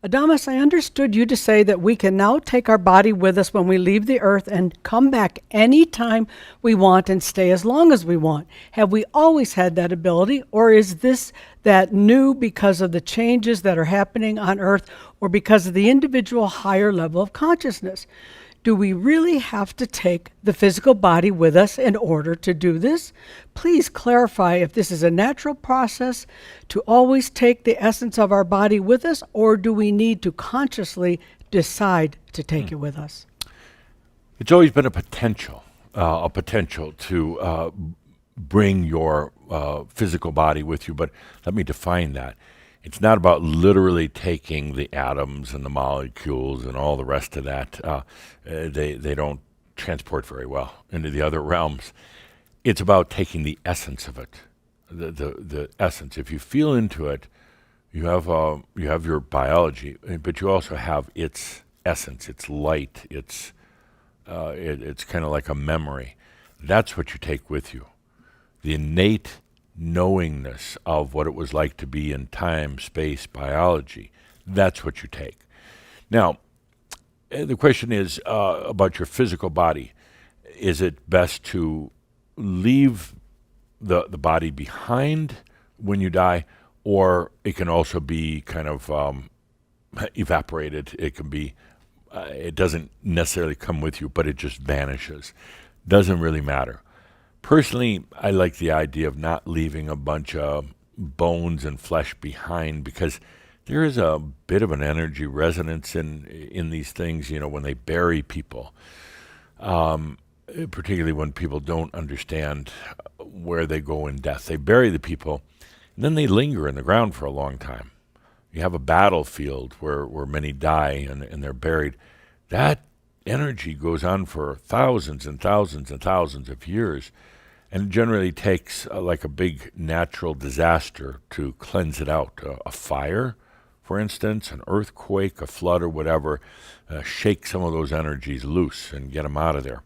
Adamus, I understood you to say that we can now take our body with us when we leave the earth and come back anytime we want and stay as long as we want. Have we always had that ability, or is this that new because of the changes that are happening on earth or because of the individual higher level of consciousness? Do we really have to take the physical body with us in order to do this? Please clarify if this is a natural process to always take the essence of our body with us, or do we need to consciously decide to take it with us? It's always been a potential to bring your physical body with you, but let me define that. It's not about literally taking the atoms and the molecules and all the rest of that. They don't transport very well into the other realms. It's about taking the essence of it, the essence. If you feel into it, you have your biology, but you also have its essence, its light, it's kind of like a memory. That's what you take with you. The innate knowingness of what it was like to be in time, space, biology. That's what you take. Now, the question is about your physical body. Is it best to leave the body behind when you die, or it can also be kind of evaporated? It can be, it doesn't necessarily come with you, but it just vanishes. Doesn't really matter. Personally, I like the idea of not leaving a bunch of bones and flesh behind, because there is a bit of an energy resonance in these things, when they bury people, particularly when people don't understand where they go in death. They bury the people, and then they linger in the ground for a long time. You have a battlefield where many die and they're buried. That energy goes on for thousands and thousands and thousands of years, and it generally takes like a big natural disaster to cleanse it out. A fire, for instance, an earthquake, a flood, or whatever, shake some of those energies loose and get them out of there.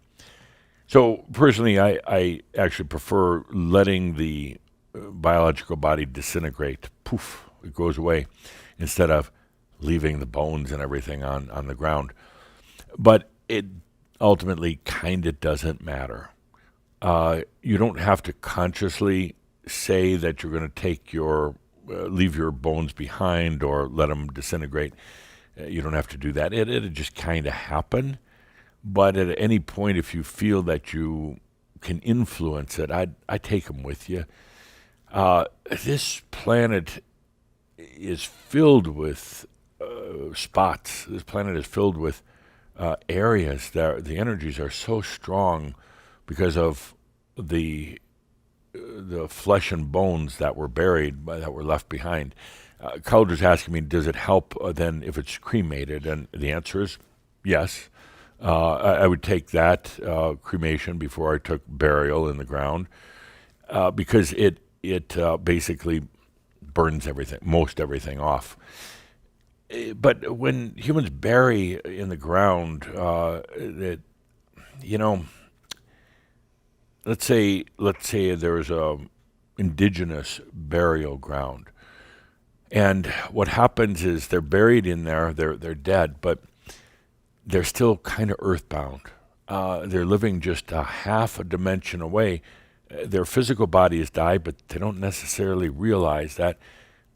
So personally, I actually prefer letting the biological body disintegrate. Poof, it goes away, instead of leaving the bones and everything on the ground. But it ultimately kind of doesn't matter. You don't have to consciously say that you're going to take leave your bones behind or let them disintegrate. You don't have to do that. It'll just kind of happen. But at any point, if you feel that you can influence it, I take them with you. This planet is filled with spots. This planet is filled with areas that the energies are so strong because of the flesh and bones that were buried, that were left behind. Calder's asking me, does it help then if it's cremated? And the answer is yes. I would take that cremation before I took burial in the ground, because it basically burns most everything off. But when humans bury in the ground, let's say there's a indigenous burial ground, and what happens is they're buried in there. They're dead, but they're still kind of earthbound. They're living just a half a dimension away. Their physical body has died, but they don't necessarily realize that.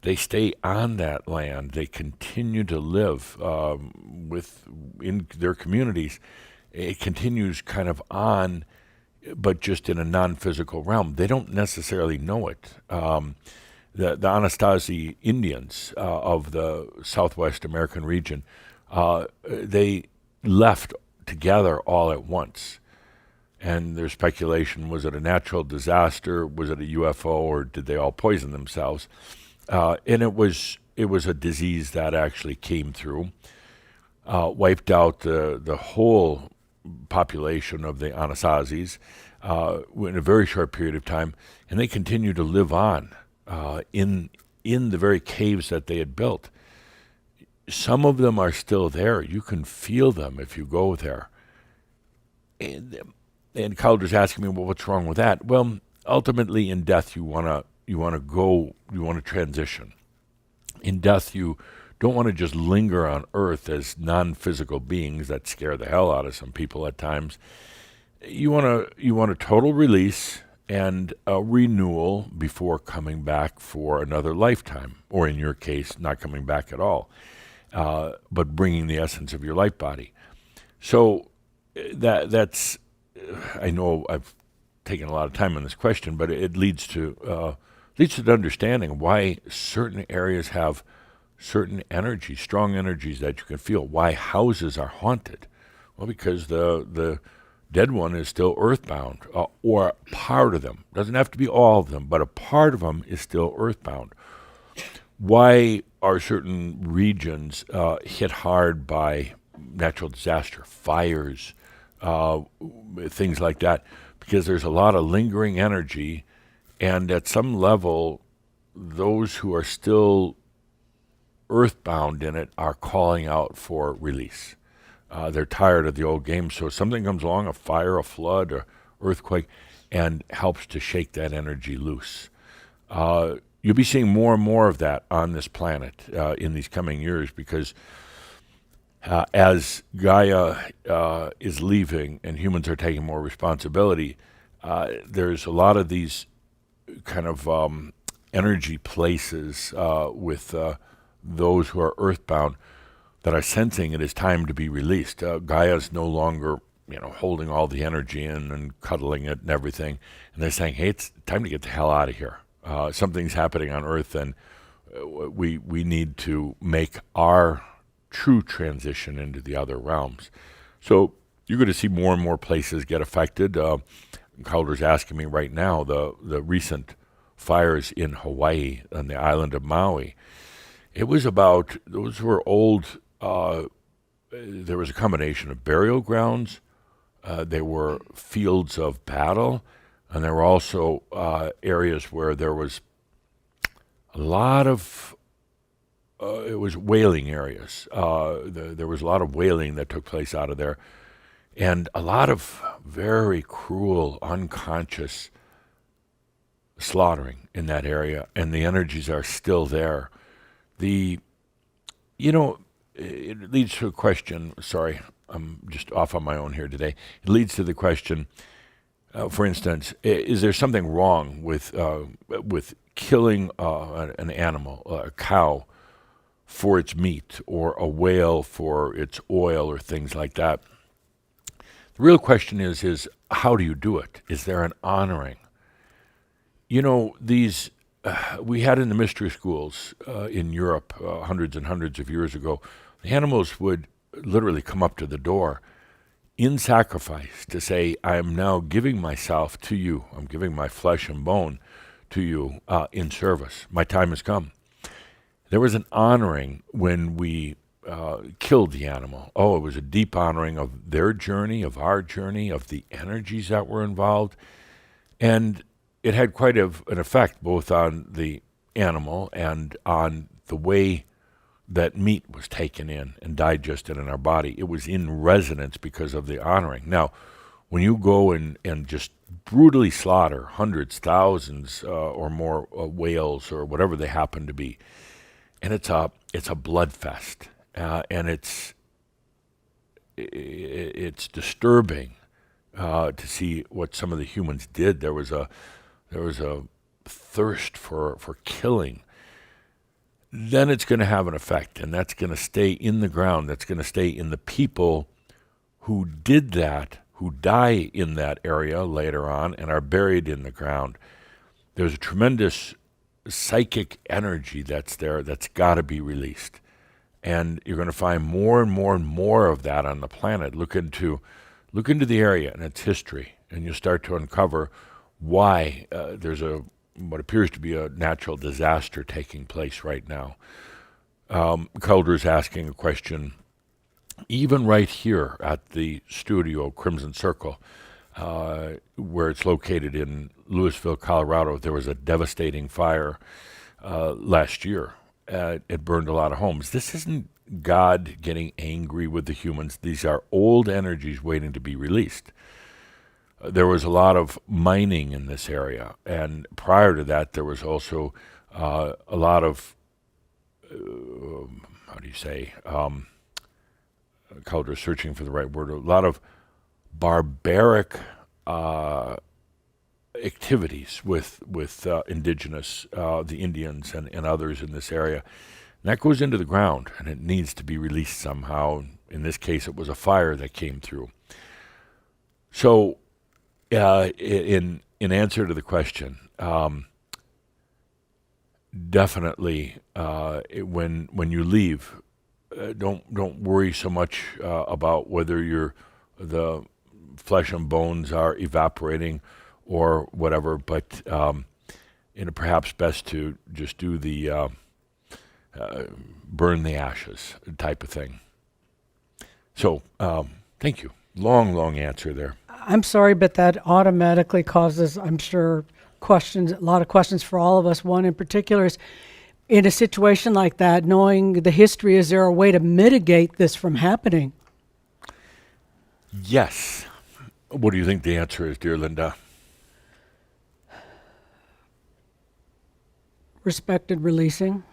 They stay on that land. They continue to live in their communities. It continues kind of on, but just in a non-physical realm. They don't necessarily know it. The Anasazi Indians of the Southwest American region, they left together all at once. And there's speculation, was it a natural disaster? Was it a UFO? Or did they all poison themselves? And it was a disease that actually came through, wiped out the whole population of the Anasazis in a very short period of time, and they continue to live on in the very caves that they had built. Some of them are still there. You can feel them if you go there. And Calder's asking me, well, what's wrong with that? Well, ultimately, in death, you want to transition. In death, you don't want to just linger on Earth as non-physical beings that scare the hell out of some people at times. You want a total release and a renewal before coming back for another lifetime, or in your case, not coming back at all, but bringing the essence of your light body. So that's I know I've taken a lot of time on this question, but it leads to the understanding why certain areas have certain energies, strong energies that you can feel. Why houses are haunted? Well, because the dead one is still earthbound, or part of them. Doesn't have to be all of them, but a part of them is still earthbound. Why are certain regions hit hard by natural disaster, fires, things like that? Because there's a lot of lingering energy, and at some level, those who are still earthbound in it are calling out for release. They're tired of the old game, so something comes along, a fire, a flood, or earthquake, and helps to shake that energy loose. You'll be seeing more and more of that on this planet in these coming years, because as Gaia is leaving and humans are taking more responsibility, there's a lot of these kind of energy places with those who are earthbound that are sensing it is time to be released. Gaia's no longer, holding all the energy in and cuddling it and everything. And they're saying, hey, it's time to get the hell out of here. Something's happening on Earth, and we need to make our true transition into the other realms. So you're going to see more and more places get affected. Calder's asking me right now, the recent fires in Hawaii on the island of Maui. It was about, those were old, there was a combination of burial grounds, there were fields of battle, and there were also areas where there was a lot of, it was whaling areas. There was a lot of whaling that took place out of there, and a lot of very cruel, unconscious slaughtering in that area, and the energies are still there. It leads to a question. Sorry, I'm just off on my own here today. It leads to the question, for instance, is there something wrong with killing an animal, a cow, for its meat, or a whale for its oil, or things like that? The real question is how do you do it? Is there an honoring? These we had in the mystery schools in Europe hundreds and hundreds of years ago, the animals would literally come up to the door in sacrifice to say, I am now giving myself to you. I'm giving my flesh and bone to you in service. My time has come. There was an honoring when we killed the animal. Oh, it was a deep honoring of their journey, of our journey, of the energies that were involved. And it had quite an effect both on the animal and on the way that meat was taken in and digested in our body. It was in resonance because of the honoring. Now, when you go and just brutally slaughter hundreds, thousands, or more whales or whatever they happen to be, and it's a blood fest, and it's disturbing to see what some of the humans did. There was a thirst for killing. Then it's going to have an effect, and that's going to stay in the ground. That's going to stay in the people who did that, who die in that area later on and are buried in the ground. There's a tremendous psychic energy that's there that's got to be released. And you're going to find more and more and more of that on the planet. Look into the area and its history, and you'll start to uncover why there's what appears to be a natural disaster taking place right now. Calder is asking a question, even right here at the studio, Crimson Circle, where it's located in Louisville, Colorado. There was a devastating fire last year. It burned a lot of homes. This isn't God getting angry with the humans. These are old energies waiting to be released. There was a lot of mining in this area, and prior to that, there was also a lot of how do you say, Calder searching for the right word, a lot of barbaric activities with indigenous, the Indians and others in this area. And that goes into the ground, and it needs to be released somehow. In this case, it was a fire that came through. So, in answer to the question, definitely, when you leave, don't worry so much about whether the flesh and bones are evaporating or whatever, but perhaps best to just do the burn the ashes type of thing. So, thank you. Long answer there. I'm sorry, but that automatically causes, I'm sure, questions, a lot of questions for all of us. One in particular is, in a situation like that, knowing the history, is there a way to mitigate this from happening? Yes. What do you think the answer is, dear Linda? Respected releasing?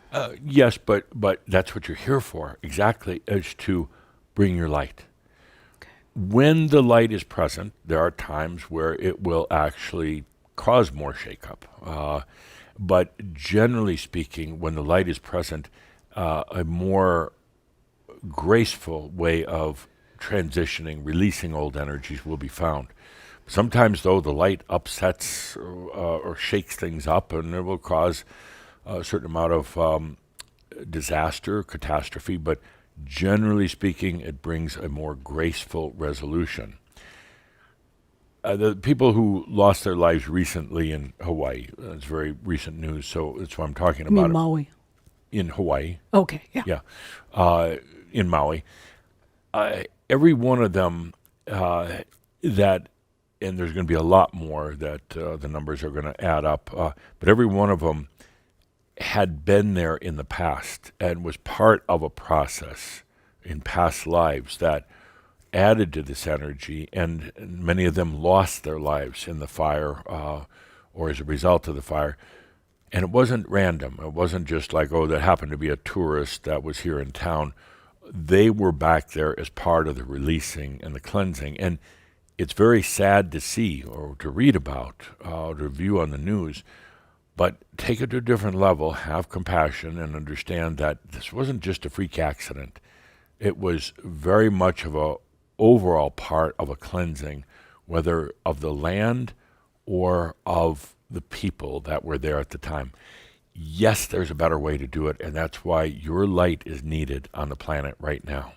Yes, but that's what you're here for, exactly, is to bring your light. Okay. When the light is present, there are times where it will actually cause more shakeup. But generally speaking, when the light is present, a more graceful way of transitioning, releasing old energies will be found. Sometimes, though, the light upsets or shakes things up, and it will cause a certain amount of disaster, catastrophe, but generally speaking, it brings a more graceful resolution. The people who lost their lives recently in Hawaii, it's very recent news, so that's what I'm talking You mean about. Maui? In Hawaii. Okay, yeah. Yeah, in Maui. Every one of them and there's going to be a lot more that the numbers are going to add up, but every one of them had been there in the past and was part of a process in past lives that added to this energy, and many of them lost their lives in the fire or as a result of the fire. And it wasn't random. It wasn't just like, oh, that happened to be a tourist that was here in town. They were back there as part of the releasing and the cleansing. And it's very sad to see or to read about, to view on the news, but take it to a different level, have compassion, and understand that this wasn't just a freak accident. It was very much of a overall part of a cleansing, whether of the land or of the people that were there at the time. Yes, there's a better way to do it, and that's why your light is needed on the planet right now.